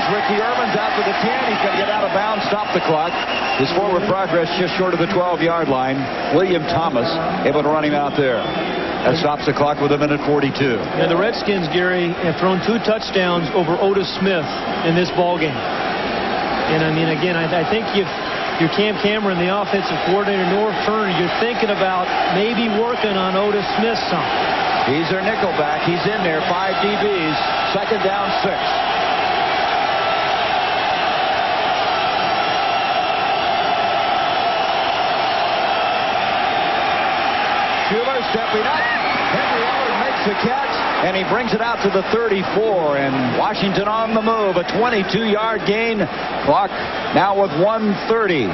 Ricky Irvin's out to the 10. He's going to get out of bounds, stop the clock. His forward progress just short of the 12-yard line. William Thomas able to run him out there. That stops the clock with 1:42. Yeah, the Redskins, Gary, have thrown 2 touchdowns over Otis Smith in this ballgame. And I mean, again, I think you're Cam Cameron, the offensive coordinator, Norv Turner, you're thinking about maybe working on Otis Smith some. He's their nickel back. He's in there. 5 DBs. Second down, 6. Schuler stepping up. Henry Allard makes the catch, and he brings it out to the 34. And Washington on the move. A 22-yard gain. Clock now with 1:30.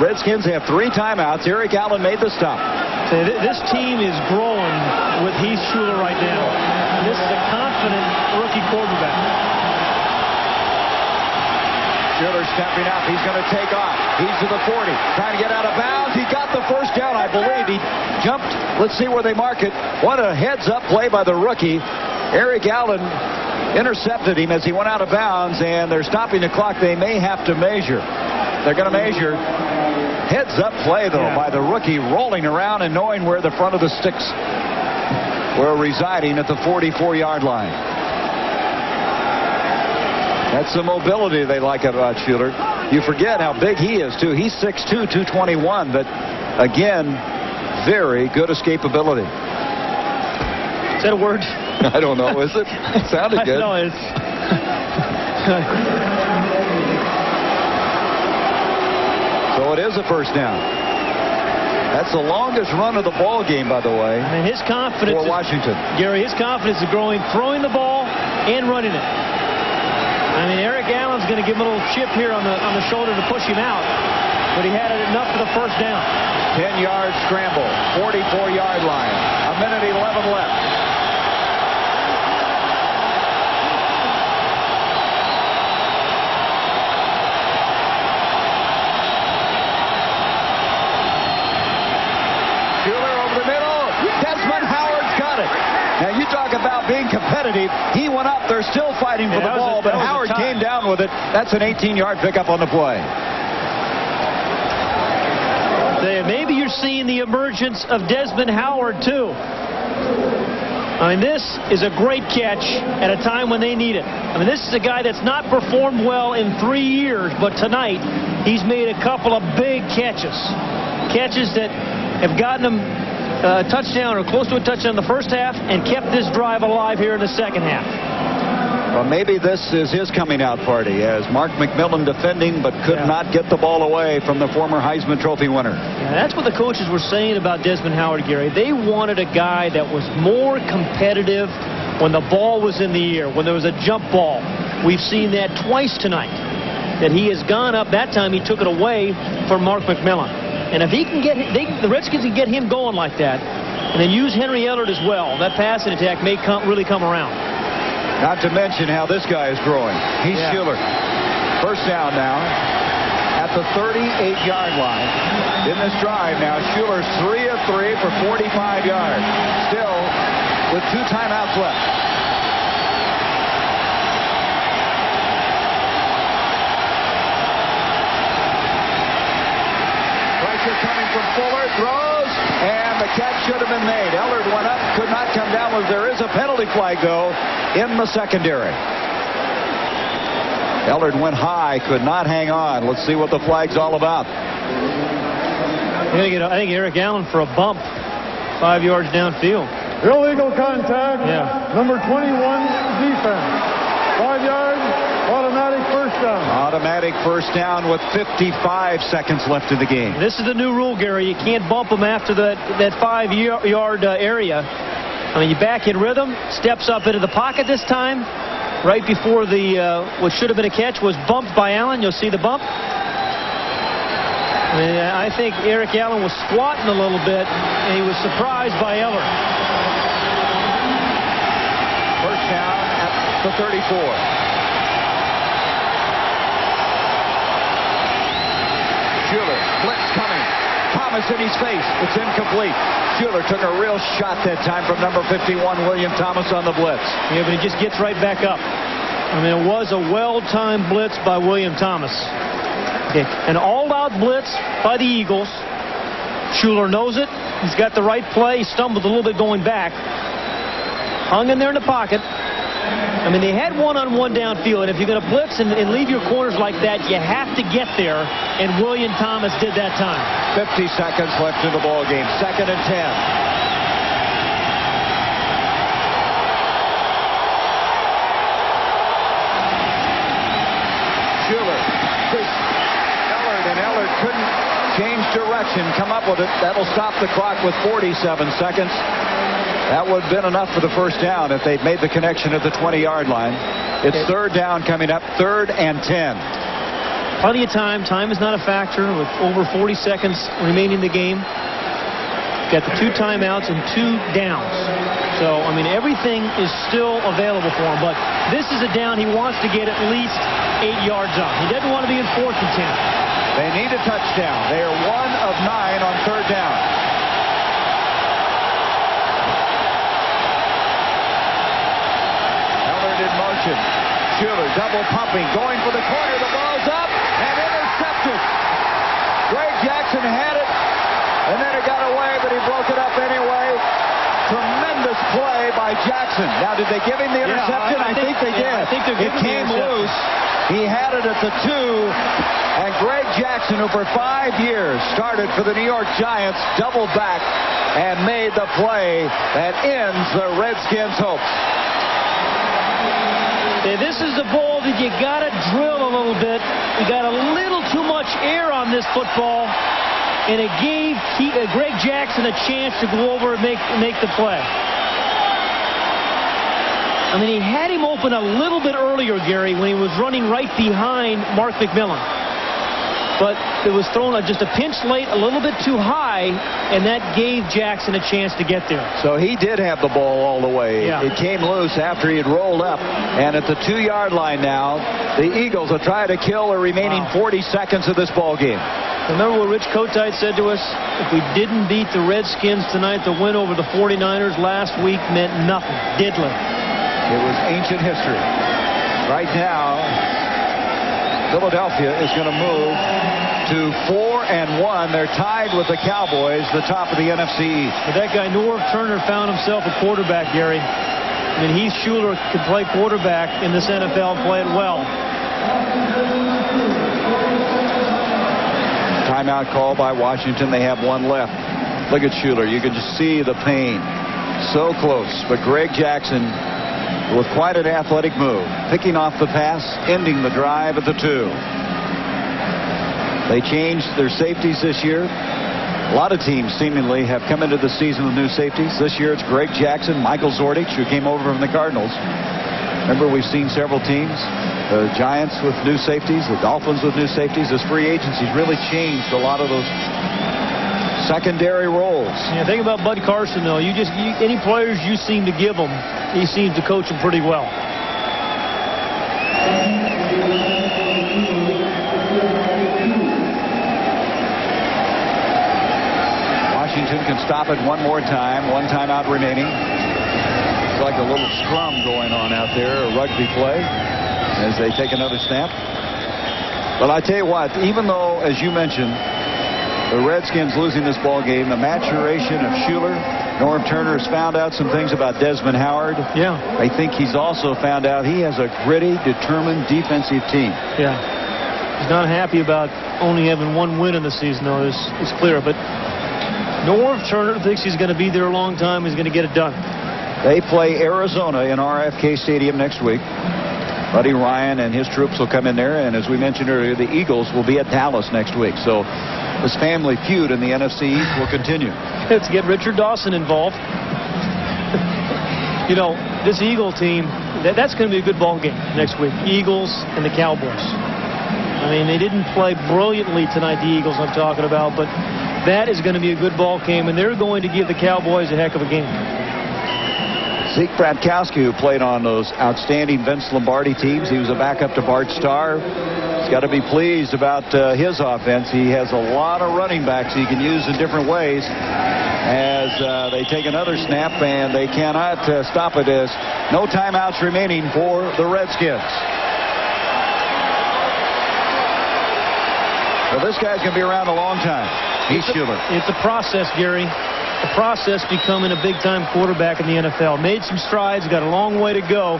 Redskins have 3 timeouts. Eric Allen made the stop. This team is growing with Heath Schuler right now. This is a confident rookie quarterback. Schuler stepping up. He's going to take off. He's to the 40. Trying to get out of bounds. He got the first down, I believe. He jumped. Let's see where they mark it. What a heads-up play by the rookie. Eric Allen intercepted him as he went out of bounds, and they're stopping the clock. They may have to measure. They're going to measure. Heads-up play, though, by the rookie, rolling around and knowing where the front of the sticks were residing at the 44-yard line. That's the mobility they like about Schuler. You forget how big he is, too. He's 6'2", 221, but, again, very good escapability. Is that a word? I don't know, is it? It sounded good. No, it's... So it is a first down. That's the longest run of the ball game, by the way. And his confidence for Washington. Gary, his confidence is growing, throwing the ball and running it. I mean, Eric Allen's going to give him a little chip here on the shoulder to push him out, but he had enough for the first down. 10-yard scramble, 44-yard line. 1:11 left. Now, you talk about being competitive. He went up. They're still fighting for the ball, but Howard came down with it. That's an 18-yard pickup on the play. Maybe you're seeing the emergence of Desmond Howard, too. I mean, this is a great catch at a time when they need it. I mean, this is a guy that's not performed well in 3 years, but tonight he's made a couple of big catches. Catches that have gotten him a touchdown or close to a touchdown in the first half and kept this drive alive here in the second half. Well, maybe this is his coming out party as Mark McMillan defending but could not get the ball away from the former Heisman Trophy winner. Yeah, that's what the coaches were saying about Desmond Howard, Gary. They wanted a guy that was more competitive when the ball was in the air, when there was a jump ball. We've seen that twice tonight, that he has gone up. That time he took it away from Mark McMillan. And if he can get, the Redskins can get him going like that, and then use Henry Ellard as well, that passing attack may really come around. Not to mention how this guy is growing. He's Schuler. First down now at the 38-yard line. In this drive now, Schuler's 3 of 3 for 45 yards. Still with 2 timeouts left. Pressure coming from Fuller, throws, and the catch should have been made. Ellard went up, could not come down. There is a penalty flag, though, in the secondary. Ellard went high, could not hang on. Let's see what the flag's all about. I think Eric Allen for a bump, 5 yards downfield. Illegal contact. Number 21 defense. 5 yards. Automatic first down. Automatic first down with 55 seconds left in the game. This is the new rule, Gary. You can't bump them after that 5-yard area. I mean, you back in rhythm, steps up into the pocket this time. Right before the what should have been a catch was bumped by Allen. You'll see the bump. I think Eric Allen was squatting a little bit, and he was surprised by Ellard. First down at the 34. Schuler, blitz coming. Thomas in his face. It's incomplete. Schuler took a real shot that time from number 51, William Thomas, on the blitz. Yeah, but he just gets right back up. I mean, it was a well-timed blitz by William Thomas. Okay, an all-out blitz by the Eagles. Schuler knows it. He's got the right play. He stumbled a little bit going back. Hung in there in the pocket. I mean, they had one-on-one downfield, and if you're going to blitz and leave your corners like that, you have to get there, and William Thomas did that time. 50 seconds left in the ball game. 2nd and 10. Schuler, Ellard couldn't change direction, come up with it. That'll stop the clock with 47 seconds. That would have been enough for the first down if they'd made the connection at the 20-yard line. It's 3rd down coming up, 3rd and 10. Plenty of time. Time is not a factor with over 40 seconds remaining in the game. Got the 2 timeouts and 2 downs. So, I mean, everything is still available for him. But this is a down he wants to get at least 8 yards on. He doesn't want to be in 4th and 10. They need a touchdown. They are 1 of 9 on 3rd down. Ellard in motion. Schuler double pumping, going for the corner. The ball's up and intercepted. Greg Jackson had it, and then it got away, but he broke it up anyway. Tremendous play by Jackson. Now, did they give him the interception? I think they did. I think they're giving it came loose. He had it at the 2, and Greg Jackson, who for 5 years started for the New York Giants, doubled back and made the play that ends the Redskins' hopes. This is the ball that you got to drill a little bit. You got a little too much air on this football, and it gave Greg Jackson a chance to go over and make the play. I mean, he had him open a little bit earlier, Gary, when he was running right behind Mark McMillan. But it was thrown just a pinch late, a little bit too high, and that gave Jackson a chance to get there. So he did have the ball all the way. Yeah. It came loose after he had rolled up. And at the 2-yard line now, the Eagles will try to kill the remaining 40 seconds of this ball game. Remember what Rich Kotite said to us? If we didn't beat the Redskins tonight, the win over the 49ers last week meant nothing. Diddly. It was ancient history. Right now, Philadelphia is going to move to 4-1. They're tied with the Cowboys, the top of the NFC East. But that guy, Norv Turner, found himself a quarterback, Gary. I mean, Heath Schuler could play quarterback in this NFL, play it well. Timeout call by Washington. They have 1 left. Look at Schuler. You can just see the pain. So close. But Greg Jackson, with quite an athletic move, picking off the pass, ending the drive at the 2. They changed their safeties this year. A lot of teams seemingly have come into the season with new safeties. This year it's Greg Jackson, Michael Zordich, who came over from the Cardinals. Remember, we've seen several teams, the Giants with new safeties, the Dolphins with new safeties. This free agency's really changed a lot of those secondary roles. Yeah, think about Bud Carson, though. Any players you seem to give him, he seems to coach them pretty well. Washington can stop it one more time. 1 timeout remaining. It's like a little scrum going on out there, a rugby play, as they take another snap. But I tell you what, even though, as you mentioned, the Redskins losing this ball game, the maturation of Schuler, Norv Turner has found out some things about Desmond Howard. Yeah. I think he's also found out he has a gritty, determined defensive team. Yeah. He's not happy about only having 1 win in the season, though. It's clear. But Norv Turner thinks he's going to be there a long time. He's going to get it done. They play Arizona in RFK Stadium next week. Buddy Ryan and his troops will come in there. And as we mentioned earlier, the Eagles will be at Dallas next week. So this family feud in the NFC East will continue. Let's get Richard Dawson involved. You know, this Eagle team, that's going to be a good ball game next week. Eagles and the Cowboys. I mean, they didn't play brilliantly tonight, the Eagles I'm talking about, but that is going to be a good ball game, and they're going to give the Cowboys a heck of a game. Zeke Bratkowski, who played on those outstanding Vince Lombardi teams. He was a backup to Bart Starr. He's got to be pleased about his offense. He has a lot of running backs he can use in different ways. As they take another snap, and they cannot stop it, as no timeouts remaining for the Redskins. Well, this guy's going to be around a long time. Schuler. It's a process, Gary. The process becoming a big-time quarterback in the NFL. Made some strides, got a long way to go.